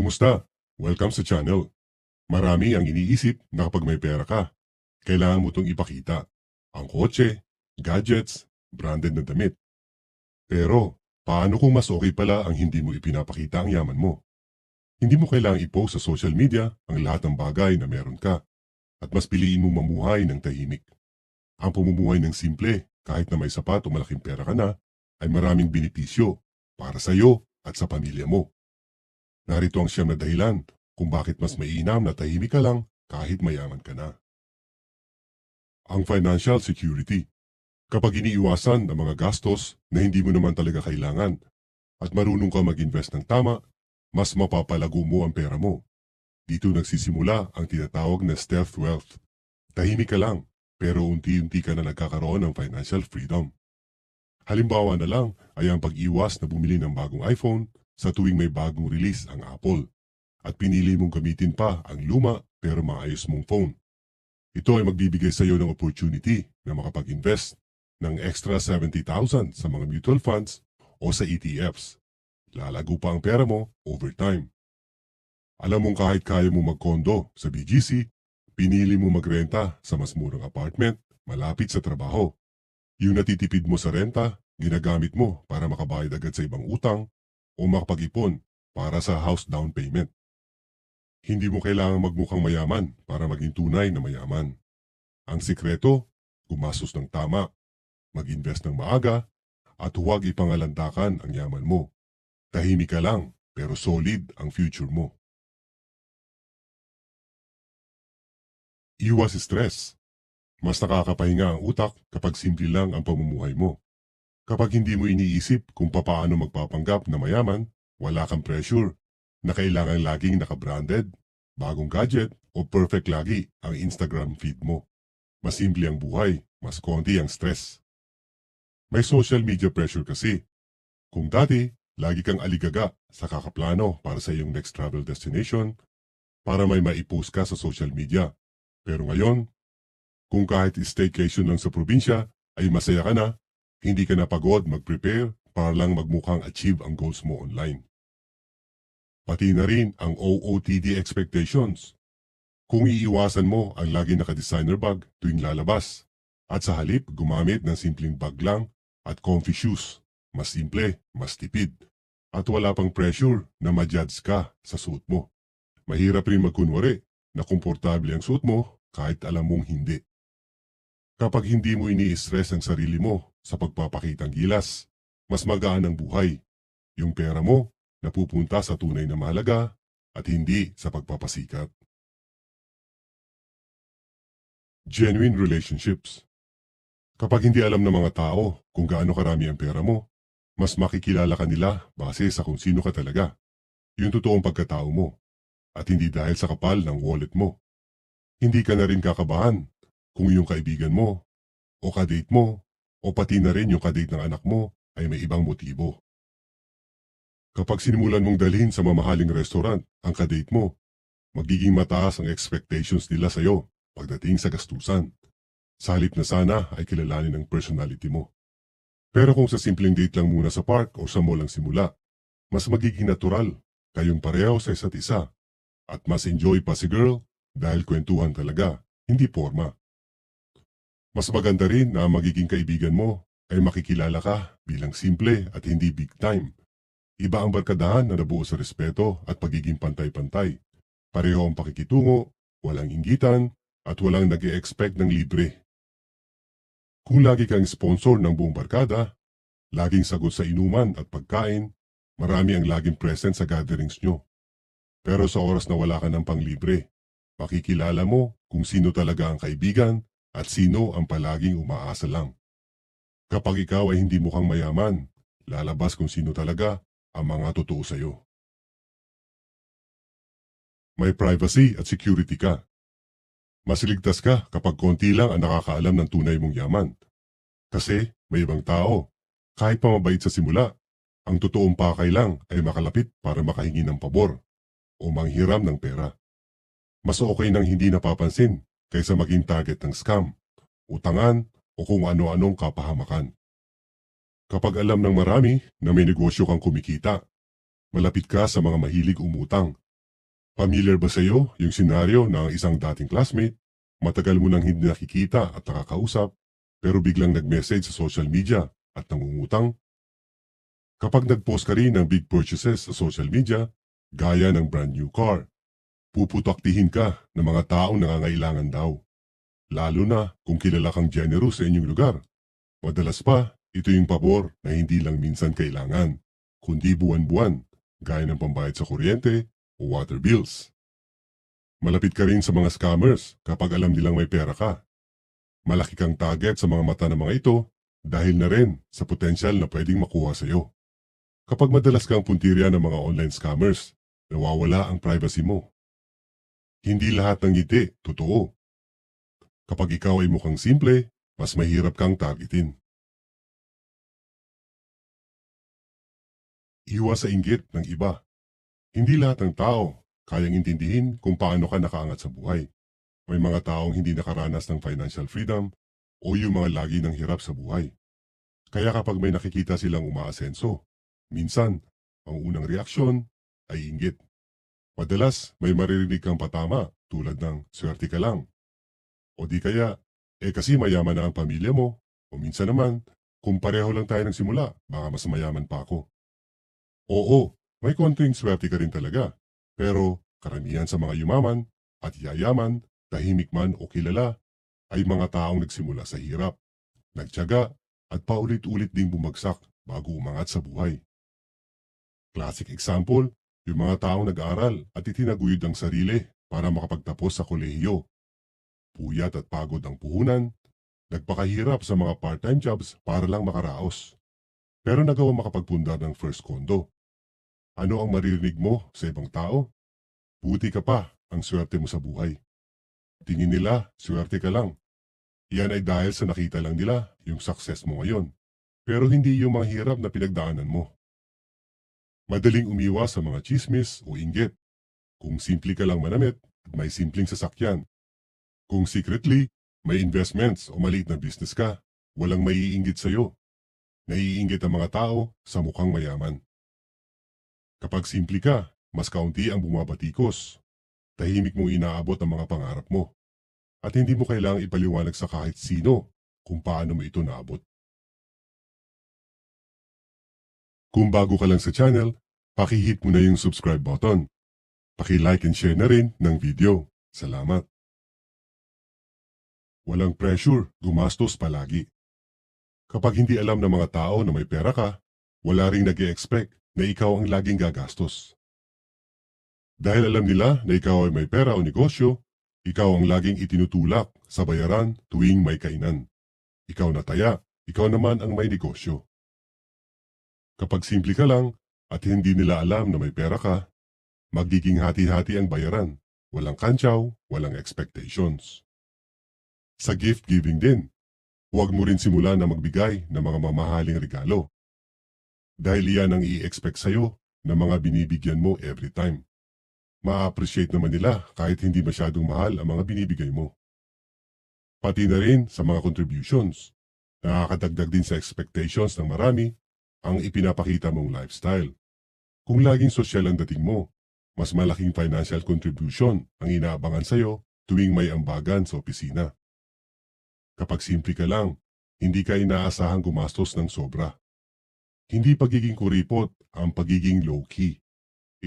Kumusta? Welcome sa channel. Marami ang iniisip na kapag may pera ka, kailangan mo itong ipakita. Ang kotse, gadgets, branded na damit. Pero, paano kung mas okay pala ang hindi mo ipinapakita ang yaman mo? Hindi mo kailangang i-post sa social media ang lahat ng bagay na meron ka at mas piliin mo mamuhay ng tahimik. Ang pamumuhay ng simple, kahit na may sapat o malaking pera ka na, ay maraming benepisyo para sa iyo at sa pamilya mo. Narito ang siyam na dahilan kung bakit mas mainam na tahimik ka lang kahit mayaman ka na. Ang financial security. Kapag iniiwasan ang mga gastos na hindi mo naman talaga kailangan at marunong ka mag-invest ng tama, mas mapapalago mo ang pera mo. Dito nagsisimula ang tinatawag na stealth wealth. Tahimik ka lang, pero unti-unti ka na nagkakaroon ng financial freedom. Halimbawa na lang ay ang pag-iwas na bumili ng bagong iPhone sa tuwing may bagong release ang Apple at pinili mong gamitin pa ang luma pero maayos mong phone. Ito ay magbibigay sa iyo ng opportunity na makapag-invest ng extra 70,000 sa mga mutual funds o sa ETFs. Lalago pa ang pera mo over time. Alam mong kahit kaya mo magkondo sa BGC, pinili mo magrenta sa mas murang apartment malapit sa trabaho. Yung natitipid mo sa renta, ginagamit mo para makabayad agad sa ibang utang o makapag-ipon para sa house down payment. Hindi mo kailangang magmukhang mayaman para maging tunay na mayaman. Ang sikreto, gumastos ng tama, mag-invest ng maaga, at huwag ipangalandakan ang yaman mo. Tahimik ka lang, pero solid ang future mo. Iwas stress. Mas nakakapahinga ang utak kapag simple lang ang pamumuhay mo. Kapag hindi mo iniisip kung papaano magpapanggap na mayaman, wala kang pressure na kailangan laging nakabranded, bagong gadget o perfect lagi ang Instagram feed mo. Mas simple ang buhay, mas konti ang stress. May social media pressure kasi. Kung dati, lagi kang aligaga sa kakaplano para sa iyong next travel destination para may maipost ka sa social media. Pero ngayon, kung kahit staycation lang sa probinsya ay masaya ka na, hindi ka na pagod mag-prepare para lang magmukhang achieve ang goals mo online. Pati na rin ang OOTD expectations. Kung iiwasan mo ang lagi naka-designer bag tuwing lalabas at sa halip gumamit ng simpleng bag lang at comfy shoes, mas simple, mas tipid, at wala pang pressure na ma-judge ka sa suot mo. Mahirap rin magkunwari na komportable ang suot mo kahit alam mong hindi. Kapag hindi mo ini-stress ang sarili mo sa pagpapakitang gilas, mas magaan ang buhay. Yung pera mo napupunta sa tunay na mahalaga at hindi sa pagpapasikat. Genuine relationships. Kapag hindi alam ng mga tao kung gaano karami ang pera mo, mas makikilala ka nila base sa kung sino ka talaga. Yung totoong pagkatao mo at hindi dahil sa kapal ng wallet mo. Hindi ka na rin kakabahan kung yung kaibigan mo o kadate mo o pati na rin yung kadate ng anak mo ay may ibang motibo. Kapag sinimulan mong dalhin sa mamahaling restaurant ang kadate mo, magiging mataas ang expectations nila sa iyo pagdating sa gastusan. Sa halip na sana ay kilalanin ang personality mo. Pero kung sa simpleng date lang muna sa park o sa mall ang simula, mas magiging natural kayong pareho sa isa't isa at mas enjoy pa si girl dahil kwentuhan talaga, hindi forma. Mas maganda rin na ang magiging kaibigan mo ay makikilala ka bilang simple at hindi big time. Iba ang barkadahan na nabuo sa respeto at pagiging pantay-pantay. Pareho ang pakikitungo, walang inggitan, at walang nag-e-expect ng libre. Kung lagi kang sponsor ng buong barkada, laging sagot sa inuman at pagkain, marami ang laging present sa gatherings nyo. Pero sa oras na wala ka ng panglibre, makikilala mo kung sino talaga ang kaibigan at sino ang palaging umaasa lang. Kapag ikaw ay hindi mukhang mayaman, lalabas kung sino talaga ang mga totoo sa iyo. May privacy at security ka. Mas ligtas ka kapag konti lang ang nakakaalam ng tunay mong yaman. Kasi may ibang tao, kahit pa mabait sa simula, ang totoong pakay lang ay makalapit para makahingi ng pabor o manghiram ng pera. Mas okay nang hindi napapansin kaysa maging target ng scam, utangan o kung ano-anong kapahamakan. Kapag alam ng marami na may negosyo kang kumikita, malapit ka sa mga mahilig umutang Familiar ba sa iyo yung senaryo na ang isang dating classmate, matagal mo nang hindi nakikita at nakakausap, pero biglang nag-message sa social media at nangungutang? Kapag nag-post ka rin ng big purchases sa social media, gaya ng brand new car, puputaktihin ka ng mga taong nangangailangan daw. Lalo na kung kilala kang generous sa inyong lugar. Madalas pa, ito yung pabor na hindi lang minsan kailangan, kundi buwan-buwan, gaya ng pambayad sa kuryente o water bills. Malapit ka rin sa mga scammers kapag alam nilang may pera ka. Malaki kang target sa mga mata ng mga ito dahil na rin sa potensyal na pwedeng makuha sa iyo. Kapag madalas kang puntirya ng mga online scammers, nawawala ang privacy mo. Hindi lahat ng ngiti, totoo. Kapag ikaw ay mukhang simple, mas mahirap kang targetin. Iwas sa inggit ng iba. Hindi lahat ng tao kayang intindihin kung paano ka nakaangat sa buhay. May mga taong hindi nakaranas ng financial freedom o yung mga lagi ng hirap sa buhay. Kaya kapag may nakikita silang umaasenso, minsan, ang unang reaksyon ay inggit. Madalas may maririnig kang patama tulad ng swerte ka lang. O di kaya, kasi mayaman na ang pamilya mo. O minsan naman, kung pareho lang tayo nagsimula, baka mas mayaman pa ako. Oo, may konting swerte ka rin talaga. Pero karamihan sa mga yumaman at yayaman, tahimik man o kilala, ay mga taong nagsimula sa hirap, nagtiyaga at paulit-ulit ding bumagsak bago umangat sa buhay. Classic example, yung mga taong nag-aaral at itinaguyod ang sarili para makapagtapos sa kolehiyo. Puyat at pagod ang puhunan, nagpakahirap sa mga part-time jobs para lang makaraos. Pero nagawa makapagpundar ng first condo. Ano ang maririnig mo sa ibang tao? Buti ka pa ang swerte mo sa buhay. Tingin nila, swerte ka lang. Yan ay dahil sa nakita lang nila yung success mo ngayon. Pero hindi yung mga hirap na pinagdaanan mo. Madaling umiwas sa mga chismis o inggit. Kung simple ka lang manamit at may simpleng sasakyan. Kung secretly, may investments o maliit na business ka, walang maiinggit sa'yo. Naiinggit ang mga tao sa mukhang mayaman. Kapag simple ka, mas kaunti ang bumabatikos. Tahimik mong inaabot ang mga pangarap mo. At hindi mo kailangang ipaliwanag sa kahit sino kung paano mo ito naabot. Kung bago ka lang sa channel, paki-hit mo na yung subscribe button. Paki-like and share na rin ng video. Salamat. Walang pressure, gumastos palagi. Kapag hindi alam ng mga tao na may pera ka, wala ring nag-e-expect na ikaw ang laging gagastos. Dahil alam nila na ikaw ay may pera o negosyo, ikaw ang laging itinutulak sa bayaran tuwing may kainan. Ikaw na taya, ikaw naman ang may negosyo. Kapag simple ka lang at hindi nila alam na may pera ka, magiging hati-hati ang bayaran. Walang kantsaw, walang expectations. Sa gift giving din, huwag mo rin simulan na magbigay ng mga mamahaling regalo. Dahil iyan ang i-expect sa'yo ng mga binibigyan mo every time. Ma-appreciate naman nila kahit hindi masyadong mahal ang mga binibigay mo. Pati na rin sa mga contributions. Nakakadagdag din sa expectations ng marami ang ipinapakita mong lifestyle. Kung laging sosyal ang dating mo, mas malaking financial contribution ang inaabangan sa'yo tuwing may ambagan sa opisina. Kapag simple ka lang, hindi ka inaasahang gumastos ng sobra. Hindi pagiging kuripot ang pagiging low-key.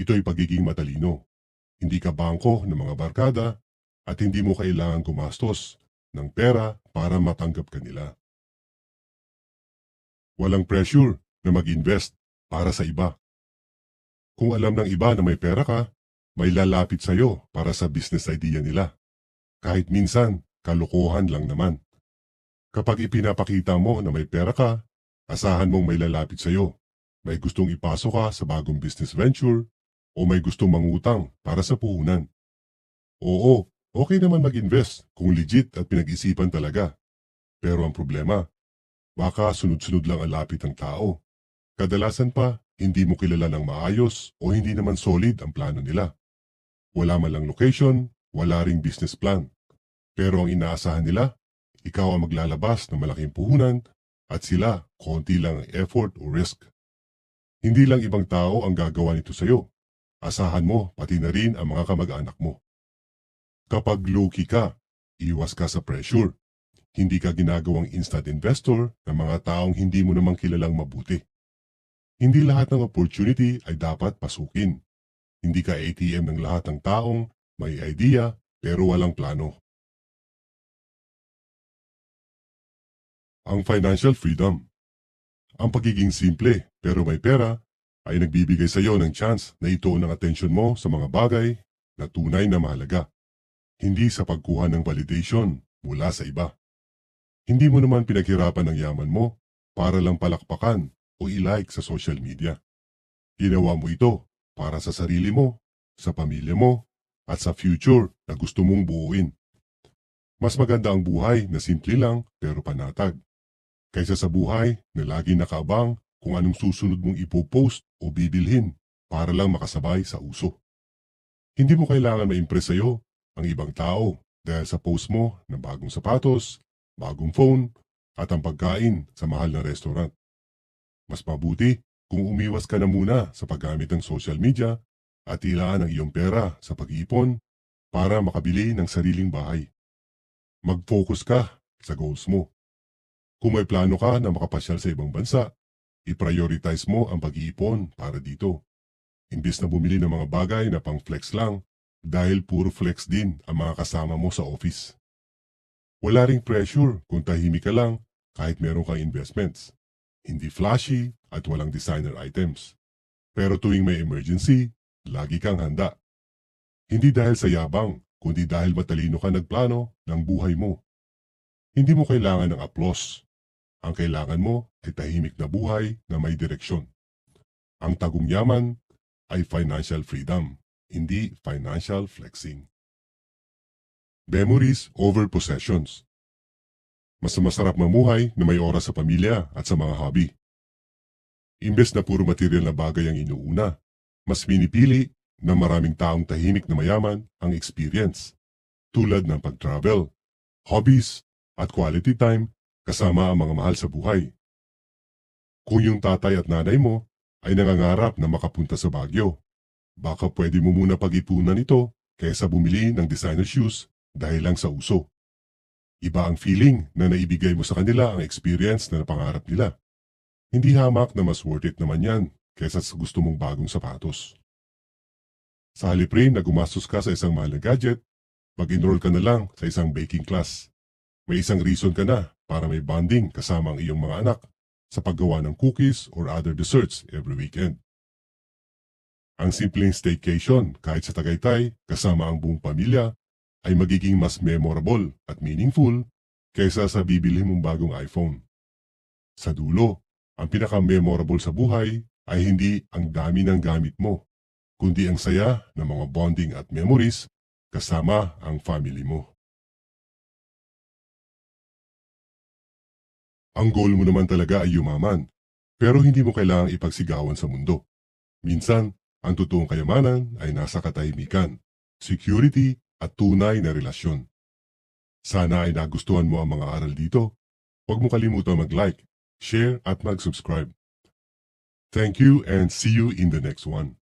Ito'y pagiging matalino. Hindi ka bangko ng mga barkada at hindi mo kailangan gumastos ng pera para matanggap ka nila. Walang pressure na mag-invest para sa iba. Kung alam ng iba na may pera ka, may lalapit sa iyo para sa business idea nila. Kahit minsan, kalokohan lang naman. Kapag ipinapakita mo na may pera ka, asahan mong may lalapit sa iyo. May gustong ipasok ka sa bagong business venture o may gustong mangutang para sa puhunan. Oo, okay naman mag-invest kung legit at pinag-isipan talaga. Pero ang problema, baka sunod-sunod lang ang lapit ng tao. Kadalasan pa, hindi mo kilala ng maayos o hindi naman solid ang plano nila. Wala man lang location, wala ring business plan. Pero ang inaasahan nila, ikaw ang maglalabas ng malaking puhunan at sila konti lang ang effort o risk. Hindi lang ibang tao ang gagawa nito sa iyo. asahan mo pati na rin ang mga kamag-anak mo. Kapag low-key ka, iwas ka sa pressure. Hindi ka ginagawang instant investor ng mga taong hindi mo namang kilalang mabuti. Hindi lahat ng opportunity ay dapat pasukin. Hindi ka ATM ng lahat ng taong may idea pero walang plano. Ang financial freedom. Ang pagiging simple pero may pera ay nagbibigay sa iyo ng chance na ituon ang atensyon mo sa mga bagay na tunay na mahalaga. Hindi sa pagkuha ng validation mula sa iba. Hindi mo naman pinaghirapan ang yaman mo para lang palakpakan o i-like sa social media. Ginawa mo ito para sa sarili mo, sa pamilya mo, at sa future na gusto mong buuin. Mas maganda ang buhay na simple lang pero panatag, kaysa sa buhay na lagi nakaabang kung anong susunod mong ipopost o bibilhin para lang makasabay sa uso. Hindi mo kailangan ma-impress sa'yo ang ibang tao dahil sa post mo ng bagong sapatos, bagong phone, at ang pagkain sa mahal na restaurant. Mas mabuti kung umiwas ka na muna sa paggamit ng social media at ilaan ang iyong pera sa pag-iipon para makabili ng sariling bahay. Mag-focus ka sa goals mo. Kung may plano ka na makapasyal sa ibang bansa, i-prioritize mo ang pag-iipon para dito. Imbis na bumili ng mga bagay na pang flex lang dahil puro flex din ang mga kasama mo sa office. Wala ring pressure kung tahimik ka lang kahit meron kang investments. Hindi flashy at walang designer items. Pero tuwing may emergency, lagi kang handa. Hindi dahil sa yabang, kundi dahil matalino ka nagplano ng buhay mo. Hindi mo kailangan ng applause. Ang kailangan mo ay tahimik na buhay na may direksyon. Ang tagong yaman ay financial freedom, hindi financial flexing. Memories over possessions. Mas masarap mamuhay na may oras sa pamilya at sa mga hobby. Imbes na puro material na bagay ang inuuna, mas pinipili na maraming taong tahimik na mayaman ang experience, tulad ng pag-travel, hobbies, at quality time kasama ang mga mahal sa buhay. Kung yung tatay at nanay mo ay nangangarap na makapunta sa Baguio, baka pwede mo muna pag-ipunan ito kaysa bumili ng designer shoes dahil lang sa uso. Iba ang feeling na naibigay mo sa kanila ang experience na napangarap nila. Hindi hamak na mas worth it naman yan kaysa sa gusto mong bagong sapatos. Sa halip rin na gumastos ka sa isang mahal na gadget, mag-enroll ka na lang sa isang baking class. May isang reason ka na para may bonding kasama ang iyong mga anak sa paggawa ng cookies or other desserts every weekend. Ang simpleng staycation kahit sa Tagaytay kasama ang buong pamilya ay magiging mas memorable at meaningful kaysa sa bibili mong bagong iPhone. Sa dulo, ang pinaka-memorable sa buhay ay hindi ang dami ng gamit mo, kundi ang saya ng mga bonding at memories kasama ang family mo. Ang goal mo naman talaga ay yumaman, pero hindi mo kailangang ipagsigawan sa mundo. Minsan, ang totoong kayamanan ay nasa katahimikan, security at tunay na relasyon. Sana ay nagustuhan mo ang mga aral dito. Huwag mo kalimutan mag-like, share at mag-subscribe. Thank you and see you in the next one.